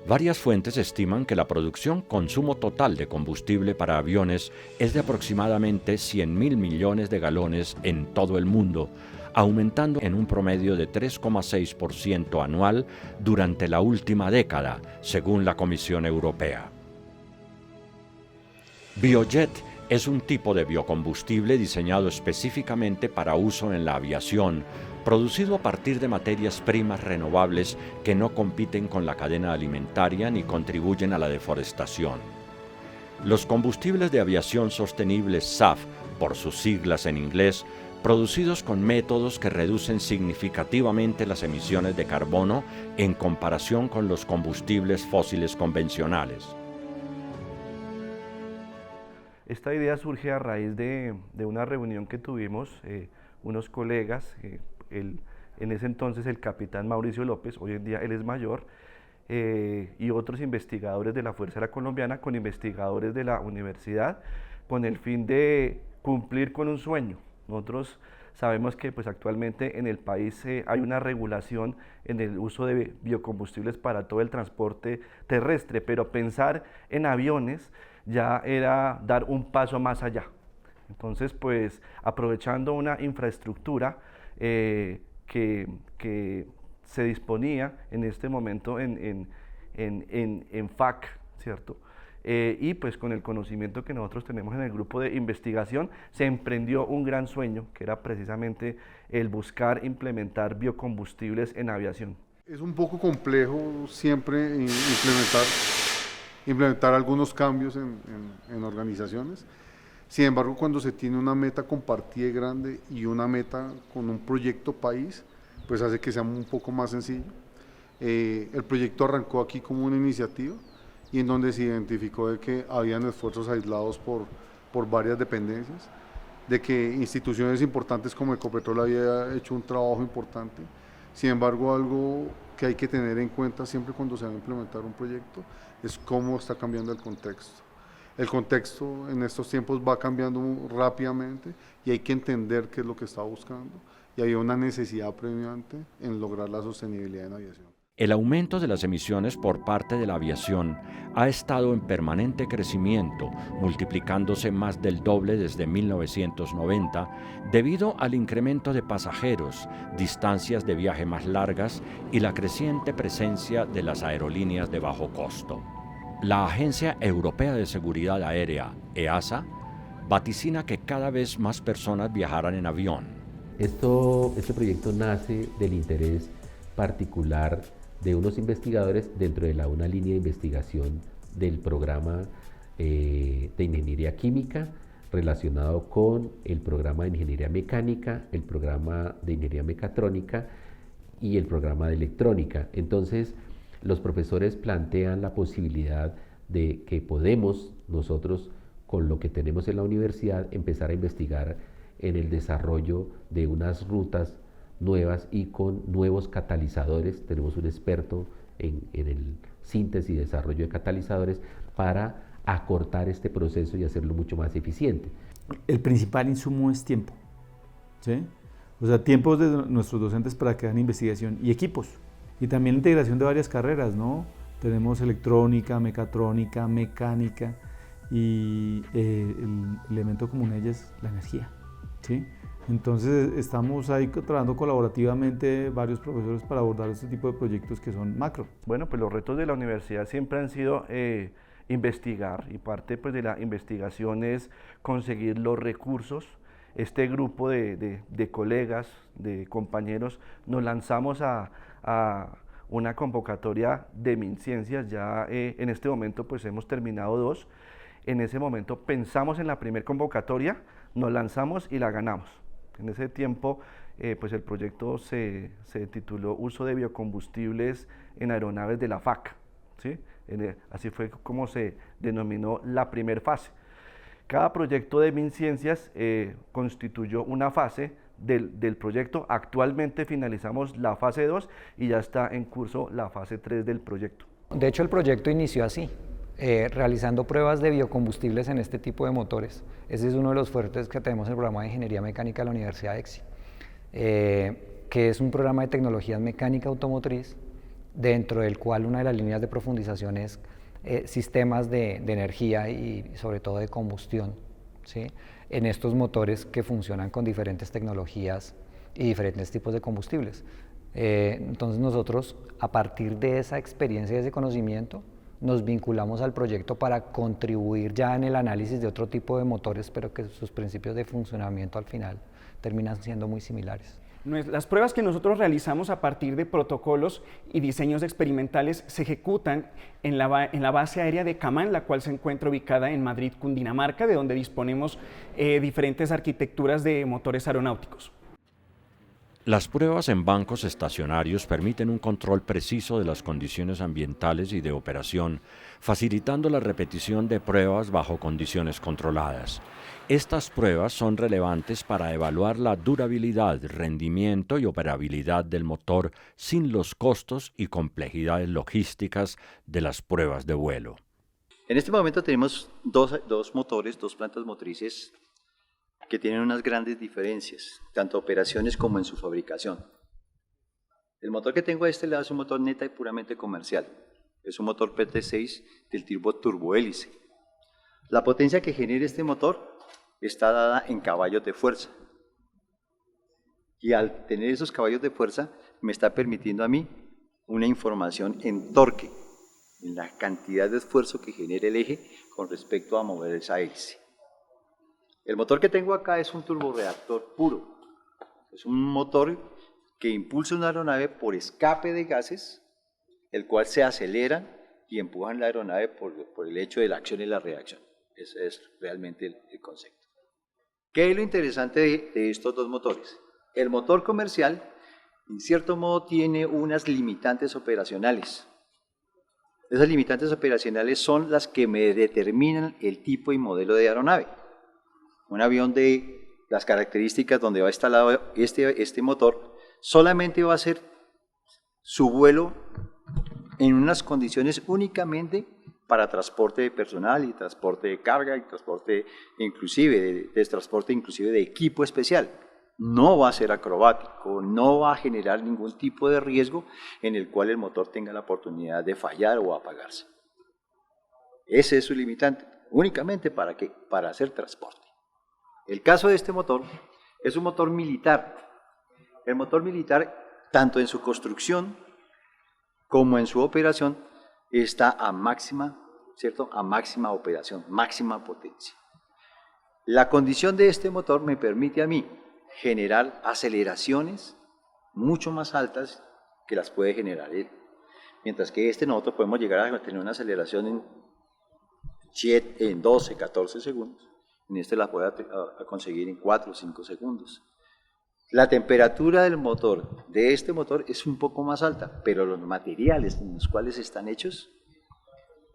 Varias fuentes estiman que la producción-consumo total de combustible para aviones es de aproximadamente 100.000 millones de galones en todo el mundo, aumentando en un promedio de 3,6% anual durante la última década, según la Comisión Europea. Biojet es un tipo de biocombustible diseñado específicamente para uso en la aviación, producido a partir de materias primas renovables que no compiten con la cadena alimentaria ni contribuyen a la deforestación. Los combustibles de aviación sostenibles SAF, por sus siglas en inglés, producidos con métodos que reducen significativamente las emisiones de carbono en comparación con los combustibles fósiles convencionales. Esta idea surge a raíz de una reunión que tuvimos unos colegas, en ese entonces el capitán Mauricio López, hoy en día él es mayor, y otros investigadores de la Fuerza Aérea Colombiana con investigadores de la universidad, con el fin de cumplir con un sueño. Nosotros sabemos que pues, actualmente en el país hay una regulación en el uso de biocombustibles para todo el transporte terrestre, pero pensar en aviones ya era dar un paso más allá. Entonces, pues aprovechando una infraestructura que se disponía en este momento en FAC, ¿cierto? Y pues con el conocimiento que nosotros tenemos en el grupo de investigación, se emprendió un gran sueño, que era precisamente el buscar implementar biocombustibles en aviación. Es un poco complejo siempre implementar algunos cambios en organizaciones. Sin embargo, cuando se tiene una meta compartida y grande y una meta con un proyecto país, pues hace que sea un poco más sencillo. El proyecto arrancó aquí como una iniciativa y en donde se identificó de que habían esfuerzos aislados por varias dependencias, de que instituciones importantes como Ecopetrol había hecho un trabajo importante. Sin embargo, algo que hay que tener en cuenta siempre cuando se va a implementar un proyecto es cómo está cambiando el contexto. El contexto en estos tiempos va cambiando rápidamente y hay que entender qué es lo que está buscando y hay una necesidad premiante en lograr la sostenibilidad en aviación. El aumento de las emisiones por parte de la aviación ha estado en permanente crecimiento, multiplicándose más del doble desde 1990, debido al incremento de pasajeros, distancias de viaje más largas y la creciente presencia de las aerolíneas de bajo costo. La Agencia Europea de Seguridad Aérea, EASA, vaticina que cada vez más personas viajarán en avión. Este proyecto nace del interés particular de unos investigadores dentro de una línea de investigación del programa de ingeniería química relacionado con el programa de ingeniería mecánica, el programa de ingeniería mecatrónica y el programa de electrónica. Entonces, los profesores plantean la posibilidad de que podemos nosotros, con lo que tenemos en la universidad, empezar a investigar en el desarrollo de unas rutas nuevas y con nuevos catalizadores. Tenemos un experto en el síntesis y desarrollo de catalizadores para acortar este proceso y hacerlo mucho más eficiente. El principal insumo es tiempo, ¿sí? O sea, tiempos de nuestros docentes para que hagan investigación y equipos. Y también la integración de varias carreras, ¿no? Tenemos electrónica, mecatrónica, mecánica y el elemento común a ella es la energía, ¿sí? Entonces estamos ahí trabajando colaborativamente varios profesores para abordar este tipo de proyectos que son macro. Bueno, pues los retos de la universidad siempre han sido investigar, y parte pues, de la investigación es conseguir los recursos. Este grupo de colegas, de compañeros, nos lanzamos a una convocatoria de MinCiencias. Ya en este momento pues hemos terminado 2. En ese momento pensamos en la primera convocatoria, nos lanzamos y la ganamos. En ese tiempo pues el proyecto se tituló Uso de biocombustibles en aeronaves de la FAC, ¿sí? Así fue como se denominó la primera fase. Cada proyecto de MinCiencias constituyó una fase del proyecto. Actualmente finalizamos la fase 2 y ya está en curso la fase 3 del proyecto. De hecho, el proyecto inició así, realizando pruebas de biocombustibles en este tipo de motores. Ese es uno de los fuertes que tenemos en el programa de Ingeniería Mecánica de la Universidad EXI, que es un programa de tecnologías mecánica automotriz dentro del cual una de las líneas de profundización es sistemas de energía y sobre todo de combustión, ¿sí? En estos motores que funcionan con diferentes tecnologías y diferentes tipos de combustibles. Entonces nosotros, a partir de esa experiencia y ese conocimiento, nos vinculamos al proyecto para contribuir ya en el análisis de otro tipo de motores, pero que sus principios de funcionamiento al final terminan siendo muy similares. Las pruebas que nosotros realizamos a partir de protocolos y diseños experimentales se ejecutan en la base aérea de Camán, la cual se encuentra ubicada en Madrid, Cundinamarca, de donde disponemos diferentes arquitecturas de motores aeronáuticos. Las pruebas en bancos estacionarios permiten un control preciso de las condiciones ambientales y de operación, facilitando la repetición de pruebas bajo condiciones controladas. Estas pruebas son relevantes para evaluar la durabilidad, rendimiento y operabilidad del motor sin los costos y complejidades logísticas de las pruebas de vuelo. En este momento tenemos dos motores, dos plantas motrices que tienen unas grandes diferencias, tanto operaciones como en su fabricación. El motor que tengo a este lado es un motor neta y puramente comercial. Es un motor PT6 del tipo turbohélice. La potencia que genera este motor está dada en caballos de fuerza. Y al tener esos caballos de fuerza, me está permitiendo a mí una información en torque, en la cantidad de esfuerzo que genera el eje con respecto a mover esa hélice. El motor que tengo acá es un turborreactor puro. Es un motor que impulsa una aeronave por escape de gases, el cual se acelera y empujan la aeronave por el hecho de la acción y la reacción. Ese es realmente el concepto. ¿Qué es lo interesante de estos dos motores? El motor comercial, en cierto modo, tiene unas limitantes operacionales. Esas limitantes operacionales son las que me determinan el tipo y modelo de aeronave. Un avión de las características donde va instalado este motor, solamente va a hacer su vuelo en unas condiciones únicamente para transporte de personal y transporte de carga y transporte inclusive de equipo especial. No va a ser acrobático, no va a generar ningún tipo de riesgo en el cual el motor tenga la oportunidad de fallar o apagarse. Ese es su limitante, únicamente para hacer transporte. El caso de este motor es un motor militar. El motor militar, tanto en su construcción como en su operación, está a máxima, ¿cierto? A máxima operación, máxima potencia. La condición de este motor me permite a mí generar aceleraciones mucho más altas que las puede generar él. Mientras que nosotros podemos llegar a tener una aceleración en 12, 14 segundos. En este la puede conseguir en 4 o 5 segundos. La temperatura del motor, de este motor, es un poco más alta, pero los materiales en los cuales están hechos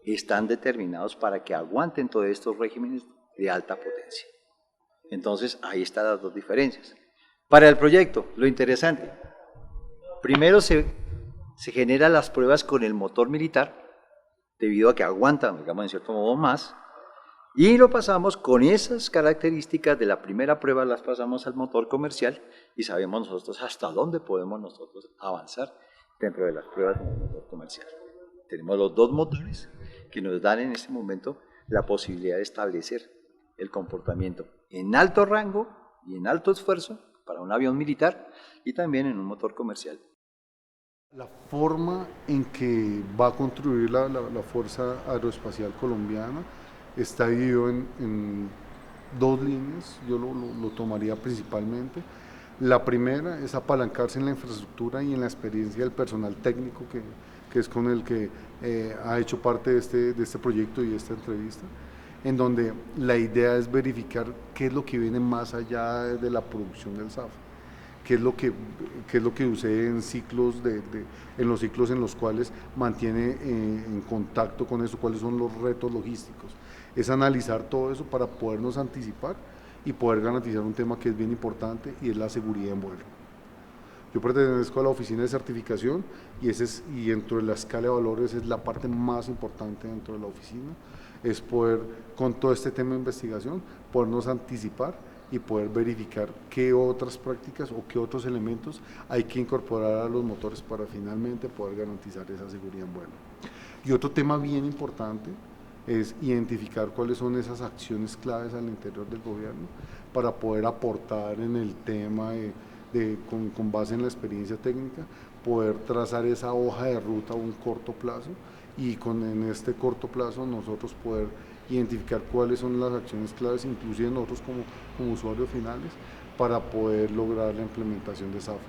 están determinados para que aguanten todos estos regímenes de alta potencia. Entonces, ahí están las dos diferencias. Para el proyecto, lo interesante, primero se generan las pruebas con el motor militar, debido a que aguantan, digamos, en cierto modo más, y lo pasamos con esas características de la primera prueba, las pasamos al motor comercial y sabemos nosotros hasta dónde podemos nosotros avanzar dentro de las pruebas del motor comercial. Tenemos los dos motores que nos dan en este momento la posibilidad de establecer el comportamiento en alto rango y en alto esfuerzo para un avión militar y también en un motor comercial. La forma en que va a construir la Fuerza Aeroespacial Colombiana está dividido en dos líneas, yo lo tomaría principalmente. La primera es apalancarse en la infraestructura y en la experiencia del personal técnico que es con el que ha hecho parte de este proyecto y de esta entrevista, en donde la idea es verificar qué es lo que viene más allá de la producción del SAF, qué es lo que sucede en ciclos en los ciclos en los cuales mantiene en contacto con eso, cuáles son los retos logísticos. Es analizar todo eso para podernos anticipar y poder garantizar un tema que es bien importante y es la seguridad en vuelo. Yo pertenezco a la oficina de certificación y dentro de la escala de valores es la parte más importante dentro de la oficina, es poder, con todo este tema de investigación, podernos anticipar y poder verificar qué otras prácticas o qué otros elementos hay que incorporar a los motores para finalmente poder garantizar esa seguridad en vuelo. Y otro tema bien importante es identificar cuáles son esas acciones claves al interior del gobierno para poder aportar en el tema con base en la experiencia técnica, poder trazar esa hoja de ruta a un corto plazo y en este corto plazo nosotros poder identificar cuáles son las acciones claves, inclusive nosotros como usuarios finales, para poder lograr la implementación de SAF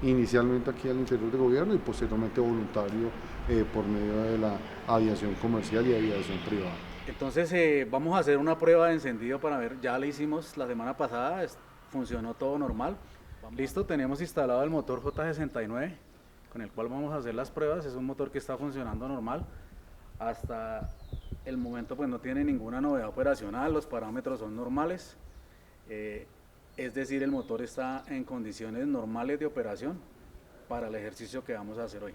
inicialmente aquí al interior del gobierno y posteriormente voluntario por medio de la aviación comercial y aviación privada. Entonces vamos a hacer una prueba de encendido para ver, ya la hicimos la semana pasada, funcionó todo normal. Listo, tenemos instalado el motor J69 con el cual vamos a hacer las pruebas, es un motor que está funcionando normal. Hasta el momento pues no tiene ninguna novedad operacional, los parámetros son normales, es decir, el motor está en condiciones normales de operación para el ejercicio que vamos a hacer hoy.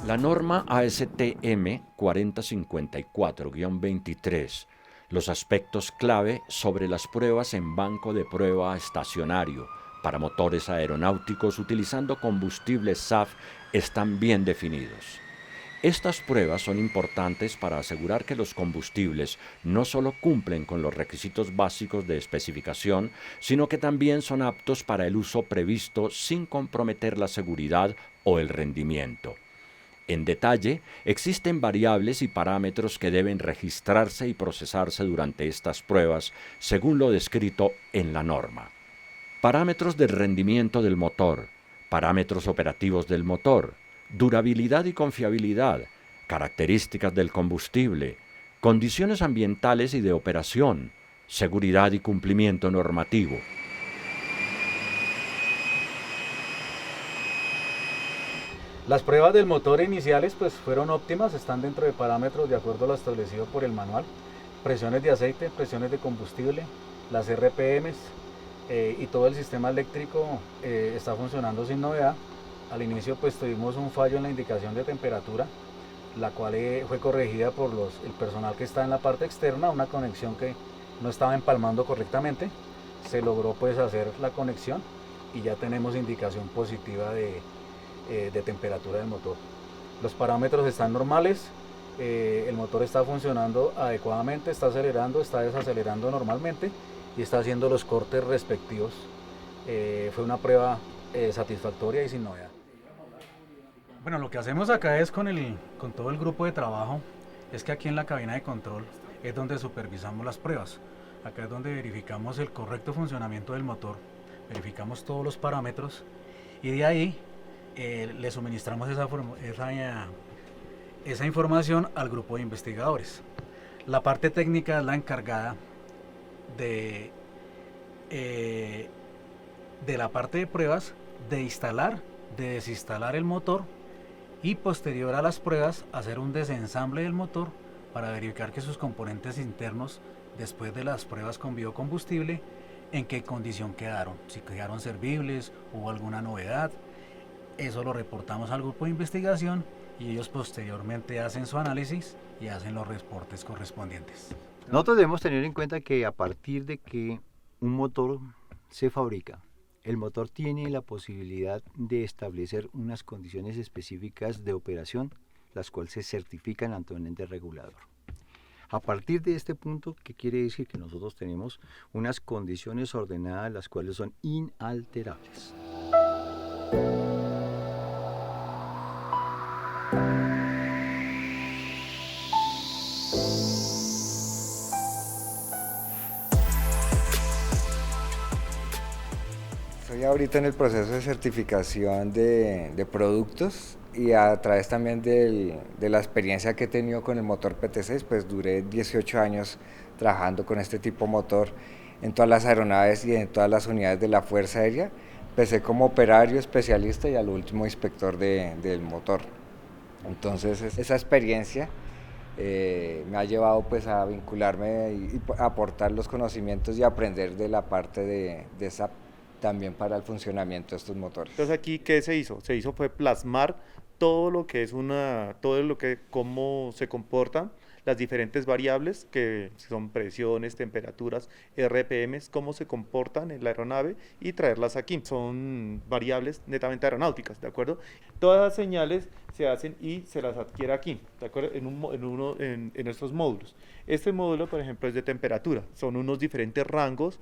La norma ASTM 4054-23, los aspectos clave sobre las pruebas en banco de prueba estacionario para motores aeronáuticos utilizando combustibles SAF están bien definidos. Estas pruebas son importantes para asegurar que los combustibles no solo cumplen con los requisitos básicos de especificación, sino que también son aptos para el uso previsto sin comprometer la seguridad o el rendimiento. En detalle, existen variables y parámetros que deben registrarse y procesarse durante estas pruebas, según lo descrito en la norma. Parámetros de rendimiento del motor, parámetros operativos del motor, durabilidad y confiabilidad, características del combustible, condiciones ambientales y de operación, seguridad y cumplimiento normativo. Las pruebas del motor iniciales pues fueron óptimas, están dentro de parámetros de acuerdo a lo establecido por el manual. Presiones de aceite, presiones de combustible, las RPMs y todo el sistema eléctrico está funcionando sin novedad. Al inicio pues tuvimos un fallo en la indicación de temperatura, la cual fue corregida por el personal que está en la parte externa, una conexión que no estaba empalmando correctamente. Se logró pues hacer la conexión y ya tenemos indicación positiva de temperatura del motor. Los parámetros están normales, el motor está funcionando adecuadamente, está acelerando, está desacelerando normalmente y está haciendo los cortes respectivos. Fue una prueba satisfactoria y sin novedad. Bueno, lo que hacemos acá es con todo el grupo de trabajo, es que aquí en la cabina de control es donde supervisamos las pruebas. Acá es donde verificamos el correcto funcionamiento del motor, verificamos todos los parámetros y de ahí le suministramos esa información al grupo de investigadores. La parte técnica es la encargada de la parte de pruebas, de instalar, de desinstalar el motor y posterior a las pruebas hacer un desensamble del motor para verificar que sus componentes internos después de las pruebas con biocombustible en qué condición quedaron, si quedaron servibles, hubo alguna novedad. Eso lo reportamos al grupo de investigación y ellos posteriormente hacen su análisis y hacen los reportes correspondientes. Nosotros debemos tener en cuenta que a partir de que un motor se fabrica, el motor tiene la posibilidad de establecer unas condiciones específicas de operación, las cuales se certifican ante un ente regulador. A partir de este punto, ¿qué quiere decir? Que nosotros tenemos unas condiciones ordenadas, las cuales son inalterables. Estoy ahorita en el proceso de certificación de productos y a través también de la experiencia que he tenido con el motor PT6, pues duré 18 años trabajando con este tipo de motor en todas las aeronaves y en todas las unidades de la Fuerza Aérea. Empecé como operario, especialista y al último inspector del motor. Entonces esa experiencia me ha llevado pues a vincularme y aportar los conocimientos y aprender de la parte de SAP también para el funcionamiento de estos motores. Entonces aquí, ¿qué se hizo? Se hizo fue plasmar todo lo que es cómo se comportan las diferentes variables que son presiones, temperaturas, RPMs, cómo se comportan en la aeronave y traerlas aquí. Son variables netamente aeronáuticas, ¿de acuerdo? Todas las señales se hacen y se las adquiere aquí, ¿de acuerdo? En estos módulos. Este módulo, por ejemplo, es de temperatura. Son unos diferentes rangos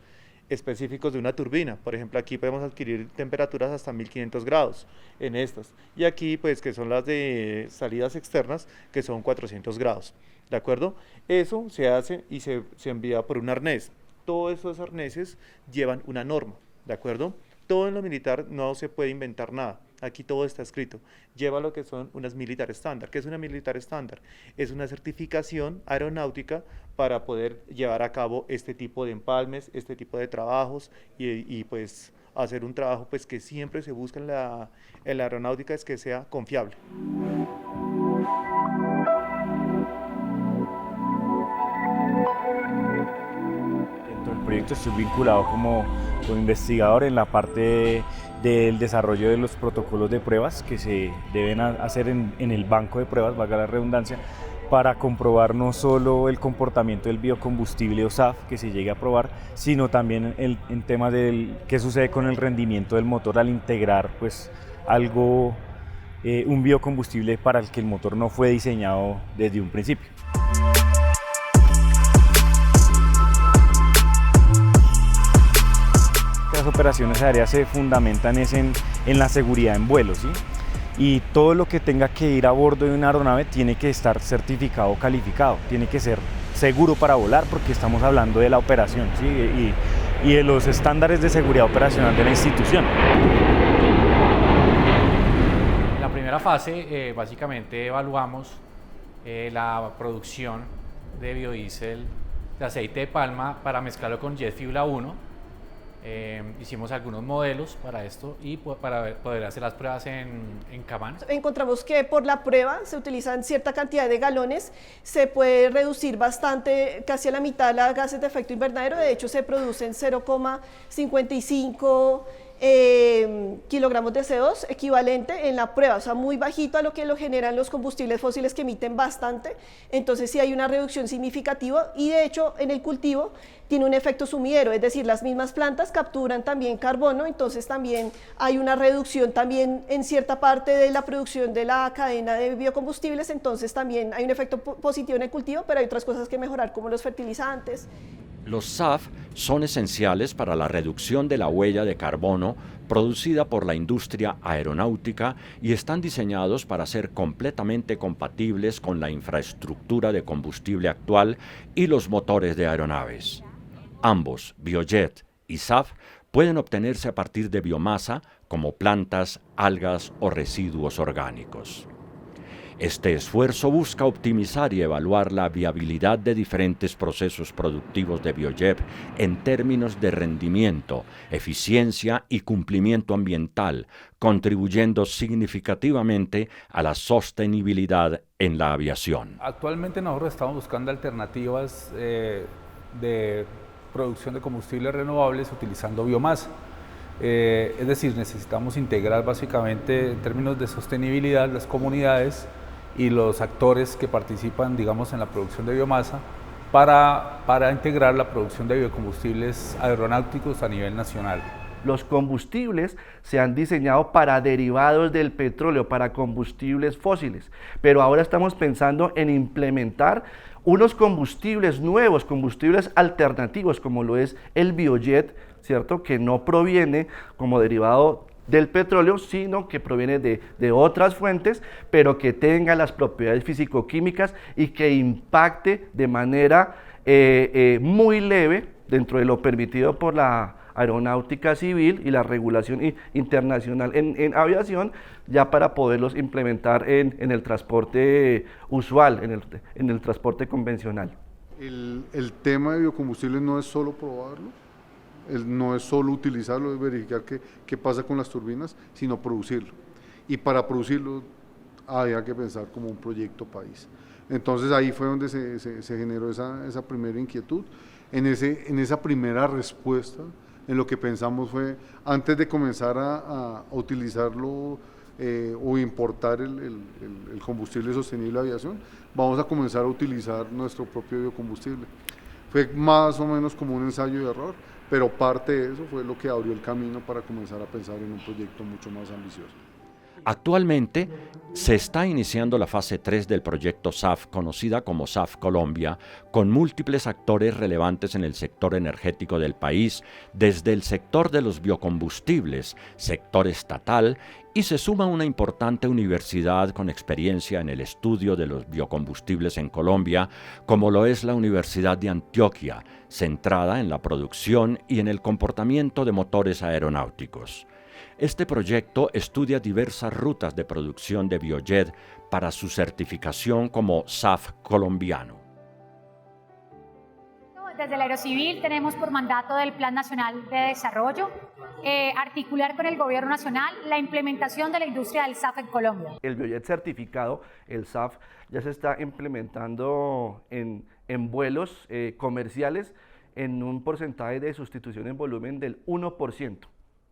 específicos de una turbina. Por ejemplo, aquí podemos adquirir temperaturas hasta 1500 grados en estas. Y aquí, pues, que son las de salidas externas, que son 400 grados. ¿De acuerdo? Eso se hace y se envía por un arnés. Todos esos arneses llevan una norma. ¿De acuerdo? Todo en lo militar no se puede inventar nada. Aquí todo está escrito. Lleva lo que son unas militar estándar. ¿Qué es una militar estándar? Es una certificación aeronáutica para poder llevar a cabo este tipo de empalmes, este tipo de trabajos y pues hacer un trabajo pues que siempre se busca en la aeronáutica es que sea confiable. El proyecto estoy vinculado como investigador en la parte del desarrollo de los protocolos de pruebas que se deben hacer en el banco de pruebas, valga la redundancia, para comprobar no solo el comportamiento del biocombustible o SAF que se llegue a probar, sino también en temas del qué sucede con el rendimiento del motor al integrar pues algo, un biocombustible para el que el motor no fue diseñado desde un principio. Las operaciones aéreas se fundamentan en la seguridad en vuelo, ¿sí? Y todo lo que tenga que ir a bordo de una aeronave tiene que estar certificado o calificado, tiene que ser seguro para volar porque estamos hablando de la operación, ¿sí? Y de los estándares de seguridad operacional de la institución. En la primera fase básicamente evaluamos la producción de biodiesel de aceite de palma para mezclarlo con jet fuel A1. Hicimos algunos modelos para esto y para poder hacer las pruebas en Camán. Encontramos que por la prueba se utilizan cierta cantidad de galones, se puede reducir bastante, casi a la mitad, las gases de efecto invernadero. De hecho, se producen 0,55 kilogramos de CO2 equivalente en la prueba, o sea, muy bajito a lo que lo generan los combustibles fósiles que emiten bastante. Entonces sí hay una reducción significativa y de hecho en el cultivo tiene un efecto sumidero, es decir, las mismas plantas capturan también carbono, entonces también hay una reducción también en cierta parte de la producción de la cadena de biocombustibles, entonces también hay un efecto positivo en el cultivo, pero hay otras cosas que mejorar como los fertilizantes. Los SAF son esenciales para la reducción de la huella de carbono producida por la industria aeronáutica y están diseñados para ser completamente compatibles con la infraestructura de combustible actual y los motores de aeronaves. Ambos, biojet y SAF, pueden obtenerse a partir de biomasa como plantas, algas o residuos orgánicos. Este esfuerzo busca optimizar y evaluar la viabilidad de diferentes procesos productivos de biojet en términos de rendimiento, eficiencia y cumplimiento ambiental, contribuyendo significativamente a la sostenibilidad en la aviación. Actualmente nosotros estamos buscando alternativas de producción de combustibles renovables utilizando biomasa. Es decir, necesitamos integrar básicamente en términos de sostenibilidad las comunidades y los actores que participan, digamos, en la producción de biomasa para integrar la producción de biocombustibles aeronáuticos a nivel nacional. Los combustibles se han diseñado para derivados del petróleo, para combustibles fósiles, pero ahora estamos pensando en implementar unos combustibles nuevos, combustibles alternativos, como lo es el biojet, ¿cierto? Que no proviene como derivado del petróleo, sino que proviene de otras fuentes, pero que tenga las propiedades físico-químicas y que impacte de manera muy leve dentro de lo permitido por la aeronáutica civil y la regulación internacional en aviación, ya para poderlos implementar en el transporte usual, en el transporte convencional. El tema de biocombustibles no es solo probarlo, no es solo utilizarlo, es verificar qué pasa con las turbinas, sino producirlo. Y para producirlo había que pensar como un proyecto país. Entonces ahí fue donde se generó esa primera inquietud. En esa primera respuesta, en lo que pensamos fue, antes de comenzar a utilizarlo o importar el combustible sostenible de aviación, vamos a comenzar a utilizar nuestro propio biocombustible. Fue más o menos como un ensayo de error, pero parte de eso fue lo que abrió el camino para comenzar a pensar en un proyecto mucho más ambicioso. Actualmente se está iniciando la fase 3 del proyecto SAF, conocida como SAF Colombia, con múltiples actores relevantes en el sector energético del país, desde el sector de los biocombustibles, sector estatal, y se suma una importante universidad con experiencia en el estudio de los biocombustibles en Colombia, como lo es la Universidad de Antioquia, centrada en la producción y en el comportamiento de motores aeronáuticos. Este proyecto estudia diversas rutas de producción de biojet para su certificación como SAF colombiano. Desde el Aerocivil tenemos por mandato del Plan Nacional de Desarrollo articular con el Gobierno Nacional la implementación de la industria del SAF en Colombia. El biojet certificado, el SAF, ya se está implementando en vuelos comerciales en un porcentaje de sustitución en volumen del 1%.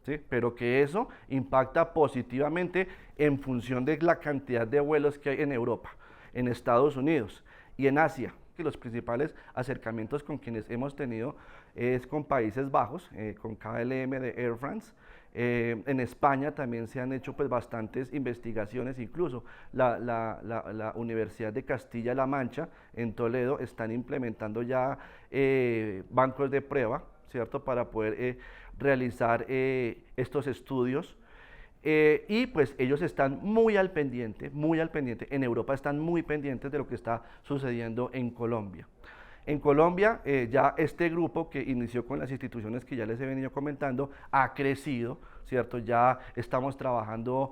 ¿Sí? Pero que eso impacta positivamente en función de la cantidad de vuelos que hay en Europa, en Estados Unidos y en Asia. Que los principales acercamientos con quienes hemos tenido es con Países Bajos, con KLM de Air France. En España también se han hecho pues bastantes investigaciones, incluso la Universidad de Castilla-La Mancha en Toledo están implementando ya bancos de prueba, ¿cierto? Para poder realizar estos estudios y pues ellos están muy al pendiente, en Europa están muy pendientes de lo que está sucediendo en Colombia. En Colombia ya este grupo que inició con las instituciones que ya les he venido comentando ha crecido, ¿cierto? Ya estamos trabajando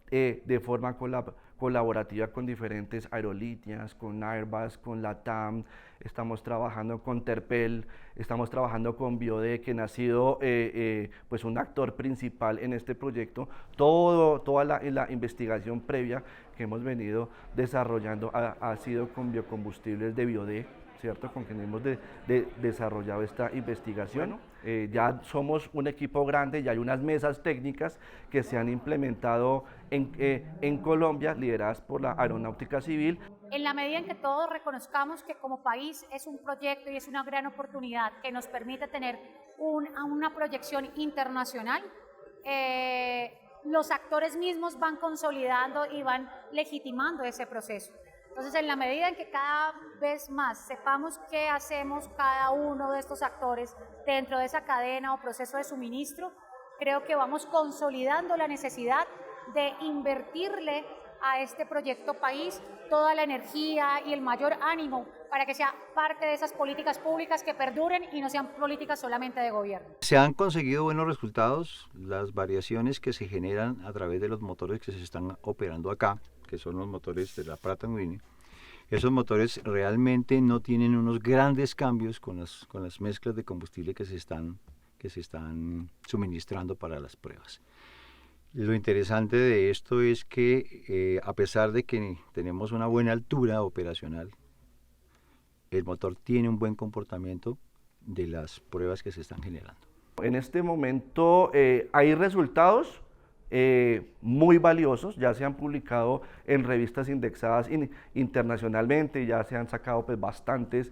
de forma colaborativa con diferentes aerolíneas, con Airbus, con LATAM, estamos trabajando con Terpel, estamos trabajando con Biode, que ha sido pues un actor principal en este proyecto. Toda la investigación previa que hemos venido desarrollando ha sido con biocombustibles de Biode, ¿cierto? Con quien hemos desarrollado esta investigación. Ya somos un equipo grande, ya hay unas mesas técnicas que se han implementado en Colombia, lideradas por la Aeronáutica Civil. En la medida en que todos reconozcamos que como país es un proyecto y es una gran oportunidad que nos permite tener una proyección internacional, los actores mismos van consolidando y van legitimando ese proceso. Entonces, en la medida en que cada vez más sepamos qué hacemos cada uno de estos actores dentro de esa cadena o proceso de suministro, creo que vamos consolidando la necesidad de invertirle a este proyecto país toda la energía y el mayor ánimo para que sea parte de esas políticas públicas que perduren y no sean políticas solamente de gobierno. Se han conseguido buenos resultados, las variaciones que se generan a través de los motores que se están operando acá, que son los motores de la Pratt & Whitney. Esos motores realmente no tienen unos grandes cambios con las mezclas de combustible que se están suministrando para las pruebas. Lo interesante de esto es que a pesar de que tenemos una buena altura operacional, el motor tiene un buen comportamiento de las pruebas que se están generando. En este momento hay resultados muy valiosos, ya se han publicado en revistas indexadas internacionalmente, ya se han sacado pues bastantes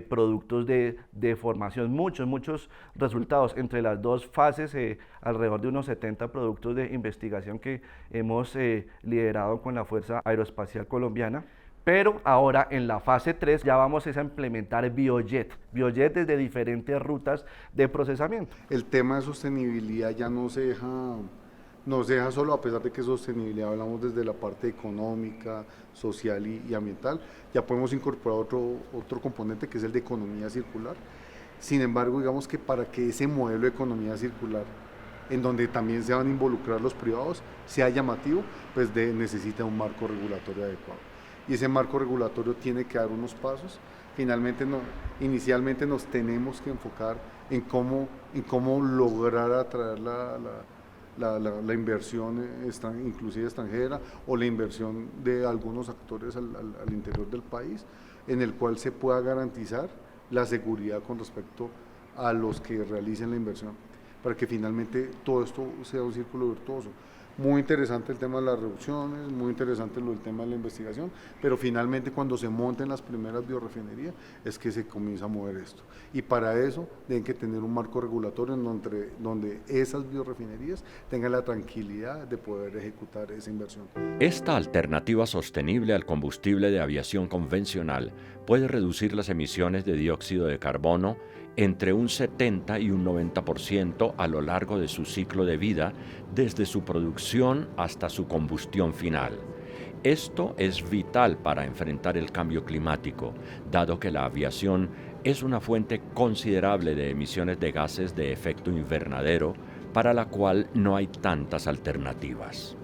productos de formación, muchos resultados entre las dos fases, alrededor de unos 70 productos de investigación que hemos liderado con la Fuerza Aeroespacial Colombiana. Pero ahora en la fase 3 ya vamos a implementar biojet desde diferentes rutas de procesamiento. El tema de sostenibilidad ya no se deja solo, a pesar de que sostenibilidad hablamos desde la parte económica, social y ambiental, ya podemos incorporar otro componente que es el de economía circular. Sin embargo, digamos que para que ese modelo de economía circular, en donde también se van a involucrar los privados, sea llamativo, pues necesita un marco regulatorio adecuado. Y ese marco regulatorio tiene que dar unos pasos. Inicialmente nos tenemos que enfocar en cómo lograr atraer la inversión inclusive extranjera o la inversión de algunos actores al interior del país, en el cual se pueda garantizar la seguridad con respecto a los que realicen la inversión, para que finalmente todo esto sea un círculo virtuoso. Muy interesante el tema de las reducciones, muy interesante el tema de la investigación, pero finalmente cuando se monten las primeras biorefinerías es que se comienza a mover esto. Y para eso tienen que tener un marco regulatorio en donde esas biorefinerías tengan la tranquilidad de poder ejecutar esa inversión. Esta alternativa sostenible al combustible de aviación convencional puede reducir las emisiones de dióxido de carbono entre un 70 y un 90% a lo largo de su ciclo de vida, desde su producción hasta su combustión final. Esto es vital para enfrentar el cambio climático, dado que la aviación es una fuente considerable de emisiones de gases de efecto invernadero, para la cual no hay tantas alternativas.